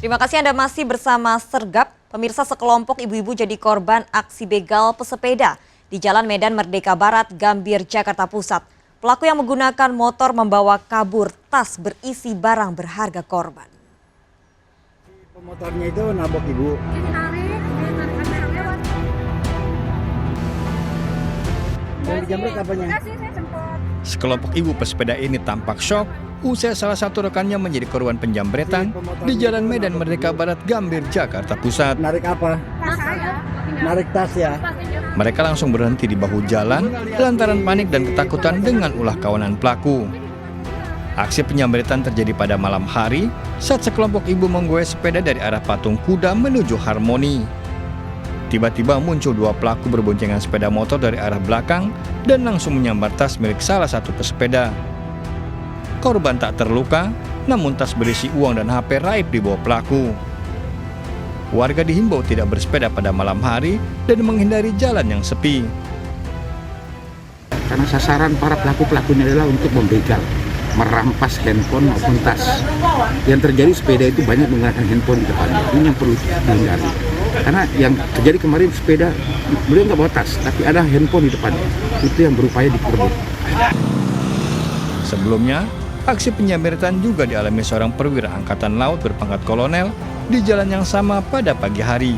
Terima kasih Anda masih bersama Sergap. Pemirsa, sekelompok ibu-ibu jadi korban aksi begal pesepeda di Jalan Medan Merdeka Barat, Gambir, Jakarta Pusat. Pelaku yang menggunakan motor membawa kabur tas berisi barang berharga korban. Motornya itu nabok ibu. Yang dijamret apanya? Sekelompok ibu pesepeda ini tampak syok usai salah satu rekannya menjadi korban penjambretan di Jalan Medan Merdeka Barat, Gambir, Jakarta Pusat. Narik apa? Narik tas ya. Mereka langsung berhenti di bahu jalan lantaran panik dan ketakutan dengan ulah kawanan pelaku. Aksi penjambretan terjadi pada malam hari saat sekelompok ibu menggoyah sepeda dari arah Patung Kuda menuju Harmoni. Tiba-tiba muncul dua pelaku berboncengan sepeda motor dari arah belakang dan langsung menyambar tas milik salah satu pesepeda. Korban tak terluka, namun tas berisi uang dan HP raib di bawah pelaku. Warga dihimbau tidak bersepeda pada malam hari dan menghindari jalan yang sepi. Karena sasaran para pelaku-pelakunya adalah untuk membegal, merampas handphone maupun tas. Yang terjadi sepeda itu banyak menggunakan handphone di depannya. Ini yang perlu dihindari. Karena yang terjadi kemarin sepeda, beliau nggak bawa tas, tapi ada handphone di depannya. Itu yang berupaya dikerebut. Sebelumnya, aksi penjambretan juga dialami seorang perwira angkatan laut berpangkat kolonel di jalan yang sama pada pagi hari.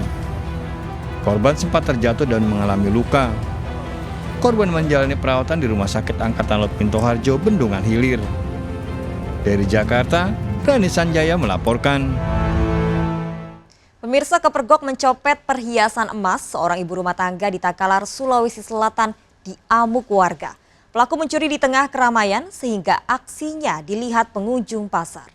Korban sempat terjatuh dan mengalami luka. Korban menjalani perawatan di Rumah Sakit Angkatan Laut Minto Harjo, Bendungan Hilir. Dari Jakarta, Rani Sanjaya melaporkan. Pemirsa, kepergok mencopet perhiasan emas seorang ibu rumah tangga di Takalar, Sulawesi Selatan diamuk warga. Pelaku mencuri di tengah keramaian sehingga aksinya dilihat pengunjung pasar.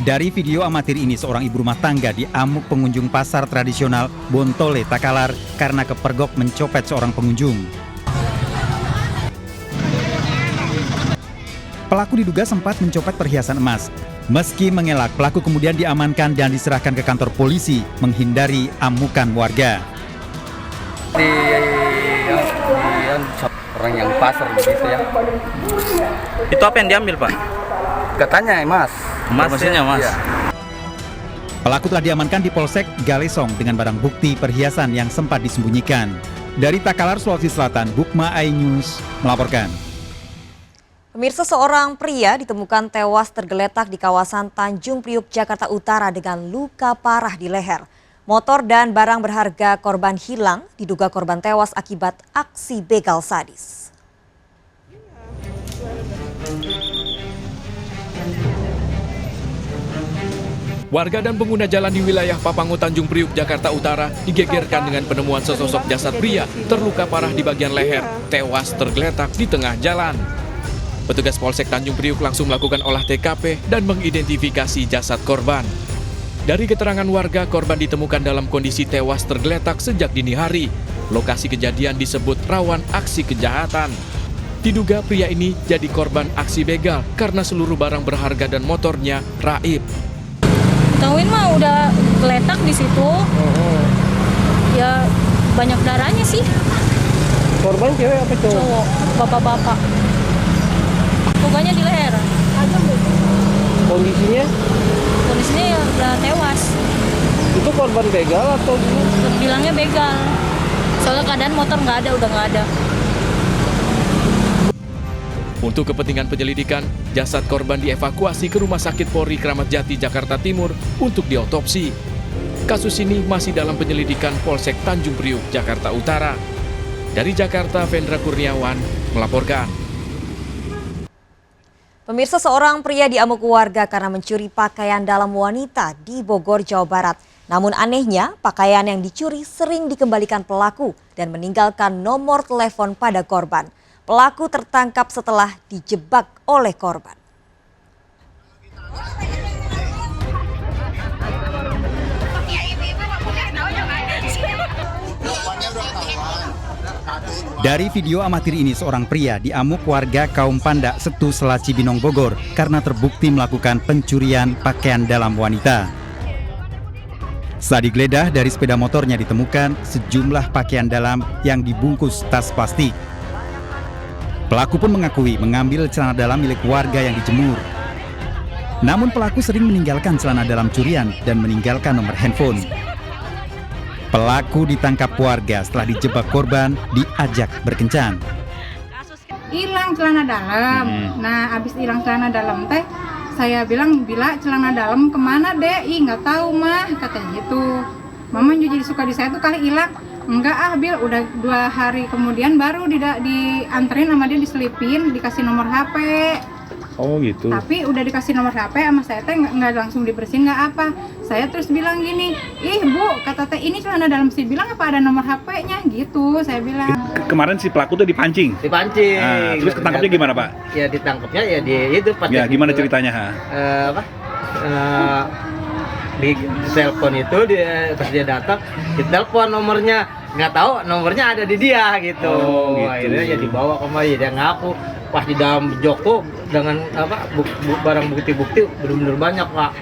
Dari video amatir ini, seorang ibu rumah tangga diamuk pengunjung pasar tradisional Bontole, Takalar karena kepergok mencopet seorang pengunjung. Pelaku diduga sempat mencopet perhiasan emas. Meski mengelak, pelaku kemudian diamankan dan diserahkan ke kantor polisi menghindari amukan warga. Orang yang pasar begitu ya. Itu apa yang diambil, Pak? Katanya emas. Maksudnya Mas. Iya. Pelaku telah diamankan di Polsek Galesong dengan barang bukti perhiasan yang sempat disembunyikan. Dari Takalar, Sulawesi Selatan, Bukma iNews melaporkan. Pemirsa, seorang pria ditemukan tewas tergeletak di kawasan Tanjung Priuk, Jakarta Utara dengan luka parah di leher. Motor dan barang berharga korban hilang, diduga korban tewas akibat aksi begal sadis. Warga dan pengguna jalan di wilayah Papangu, Tanjung Priuk, Jakarta Utara digegerkan dengan penemuan sesosok jasad pria terluka parah di bagian leher, tewas tergeletak di tengah jalan. Petugas Polsek Tanjung Priuk langsung melakukan olah TKP dan mengidentifikasi jasad korban. Dari keterangan warga, korban ditemukan dalam kondisi tewas tergeletak sejak dini hari. Lokasi kejadian disebut rawan aksi kejahatan. Diduga pria ini jadi korban aksi begal karena seluruh barang berharga dan motornya raib. Tahuin mah udah geletak di situ. Ya banyak darahnya sih. Korban cewek apa cowok? Cowok, bapak-bapak. Pokoknya di leher. Kondisinya? Kondisinya ya udah tewas. Itu korban begal atau? Bilangnya begal. Soalnya keadaan motor nggak ada, udah nggak ada. Untuk kepentingan penyelidikan, jasad korban dievakuasi ke Rumah Sakit Polri Kramat Jati, Jakarta Timur untuk diotopsi. Kasus ini masih dalam penyelidikan Polsek Tanjung Priuk, Jakarta Utara. Dari Jakarta, Vendra Kurniawan melaporkan. Pemirsa, seorang pria diamuk warga karena mencuri pakaian dalam wanita di Bogor, Jawa Barat. Namun anehnya, pakaian yang dicuri sering dikembalikan pelaku dan meninggalkan nomor telepon pada korban. Pelaku tertangkap setelah dijebak oleh korban. Dari video amatir ini, seorang pria diamuk warga kaum Pandak, Setu, Selat Cibinong, Bogor karena terbukti melakukan pencurian pakaian dalam wanita. Setelah digeledah, dari sepeda motornya ditemukan sejumlah pakaian dalam yang dibungkus tas plastik. Pelaku pun mengakui mengambil celana dalam milik warga yang dijemur. Namun pelaku sering meninggalkan celana dalam curian dan meninggalkan nomor handphone. Pelaku ditangkap warga setelah dijebak korban diajak berkencan. Hilang celana dalam. Nah, abis hilang celana dalam teh, saya bilang, bila celana dalam kemana deh? Ih, nggak tahu mah, katanya gitu. Mama juga suka di saya tuh kali hilang. Enggak ah, Bil, udah 2 hari kemudian baru dianterin sama dia, diselipin, dikasih nomor HP. Oh gitu. Tapi udah dikasih nomor HP sama saya teh nggak langsung dibersihin, nggak apa. Saya terus bilang gini, ih Bu, kata teh ini celana dalam, sih bilang apa ada nomor HP-nya gitu, saya bilang. Kemarin si pelaku tuh dipancing. Dipancing. Nah, terus ketangkapnya gimana Pak? Ya ditangkapnya ya di itu pas. Ya gimana ceritanya? Di telepon itu pas dia datang, ditelepon nomornya, nggak tahu nomornya ada di dia gitu. Oh, gitu. Akhirnya ya dibawa kemari, dia ngaku pas di dalam jok tuh dengan barang bukti-bukti benar-benar banyak Pak.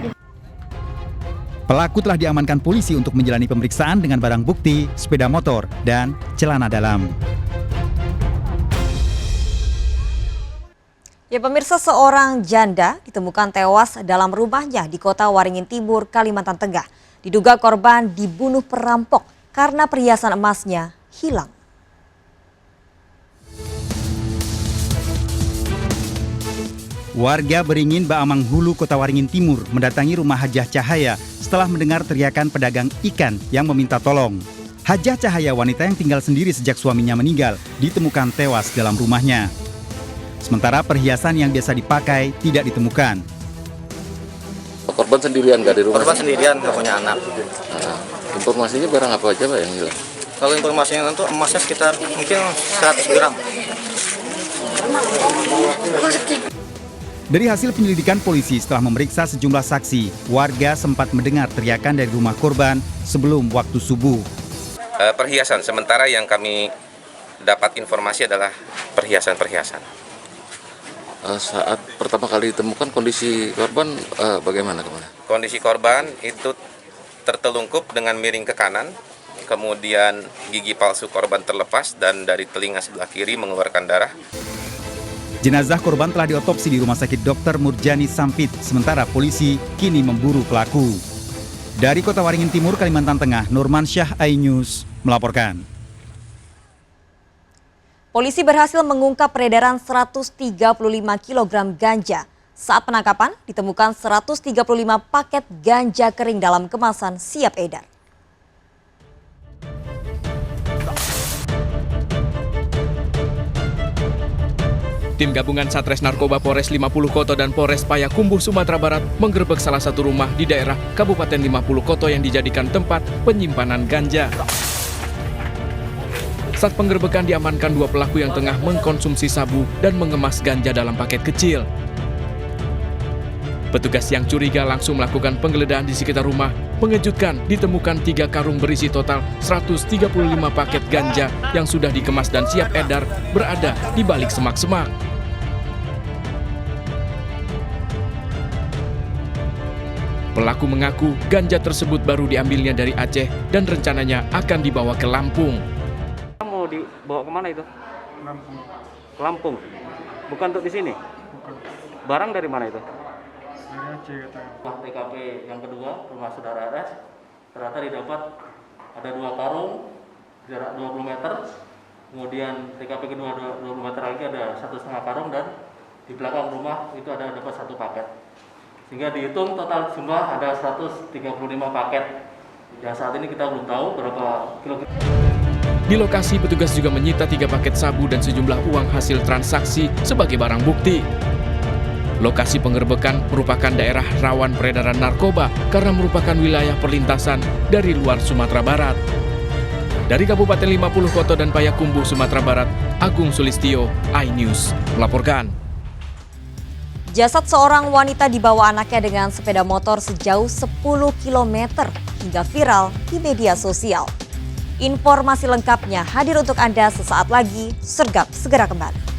Pelaku telah diamankan polisi untuk menjalani pemeriksaan dengan barang bukti, sepeda motor, dan celana dalam. Ya pemirsa, seorang janda ditemukan tewas dalam rumahnya di kota Waringin Timur, Kalimantan Tengah. Diduga korban dibunuh perampok karena perhiasan emasnya hilang. Warga Beringin, Baamang Hulu, Kota Waringin Timur mendatangi rumah Hajah Cahaya setelah mendengar teriakan pedagang ikan yang meminta tolong. Hajah Cahaya, wanita yang tinggal sendiri sejak suaminya meninggal, ditemukan tewas dalam rumahnya. Sementara perhiasan yang biasa dipakai tidak ditemukan. Korban sendirian nggak di rumah? Korban sendirian, nggak punya anak. Nah, informasinya barang apa aja Pak yang hilang? Kalau informasinya tentu emasnya sekitar mungkin 100 gram. Dari hasil penyelidikan polisi setelah memeriksa sejumlah saksi, warga sempat mendengar teriakan dari rumah korban sebelum waktu subuh. Perhiasan, sementara yang kami dapat informasi adalah perhiasan-perhiasan. Saat pertama kali ditemukan kondisi korban bagaimana kemana? Kondisi korban itu tertelungkup dengan miring ke kanan, kemudian gigi palsu korban terlepas dan dari telinga sebelah kiri mengeluarkan darah. Jenazah korban telah diotopsi di Rumah Sakit Dr. Murjani Sampit, sementara polisi kini memburu pelaku. Dari Kota Waringin Timur, Kalimantan Tengah, Nurman Syah, iNews melaporkan. Polisi berhasil mengungkap peredaran 135 kg ganja. Saat penangkapan, ditemukan 135 paket ganja kering dalam kemasan siap edar. Tim gabungan Satres Narkoba Polres 50 Koto dan Polres Payakumbuh, Sumatera Barat menggerebek salah satu rumah di daerah Kabupaten 50 Koto yang dijadikan tempat penyimpanan ganja. Saat penggerebekan diamankan 2 pelaku yang tengah mengkonsumsi sabu dan mengemas ganja dalam paket kecil. Petugas yang curiga langsung melakukan penggeledahan di sekitar rumah. Mengejutkan, ditemukan 3 karung berisi total 135 paket ganja yang sudah dikemas dan siap edar berada di balik semak-semak. Pelaku mengaku ganja tersebut baru diambilnya dari Aceh dan rencananya akan dibawa ke Lampung. Mau dibawa kemana itu? Lampung. Lampung. Bukan untuk di sini? Bukan. Barang dari mana itu? Dari Aceh katanya. TKP yang kedua, rumah saudara RS, ternyata didapat ada 2 karung jarak 20 meter. Kemudian TKP kedua 20 meter lagi ada 1,5 karung dan di belakang rumah itu ada dapat 1 paket. Sehingga dihitung total jumlah ada 135 paket. Yang saat ini kita belum tahu berapa kilogram. Di lokasi, petugas juga menyita 3 paket sabu dan sejumlah uang hasil transaksi sebagai barang bukti. Lokasi penggerebekan merupakan daerah rawan peredaran narkoba karena merupakan wilayah perlintasan dari luar Sumatera Barat. Dari Kabupaten 50 Koto dan Payakumbuh, Sumatera Barat, Agung Sulistyo, iNews melaporkan. Jasad seorang wanita dibawa anaknya dengan sepeda motor sejauh 10 km hingga viral di media sosial. Informasi lengkapnya hadir untuk Anda sesaat lagi. Sergap segera kembali.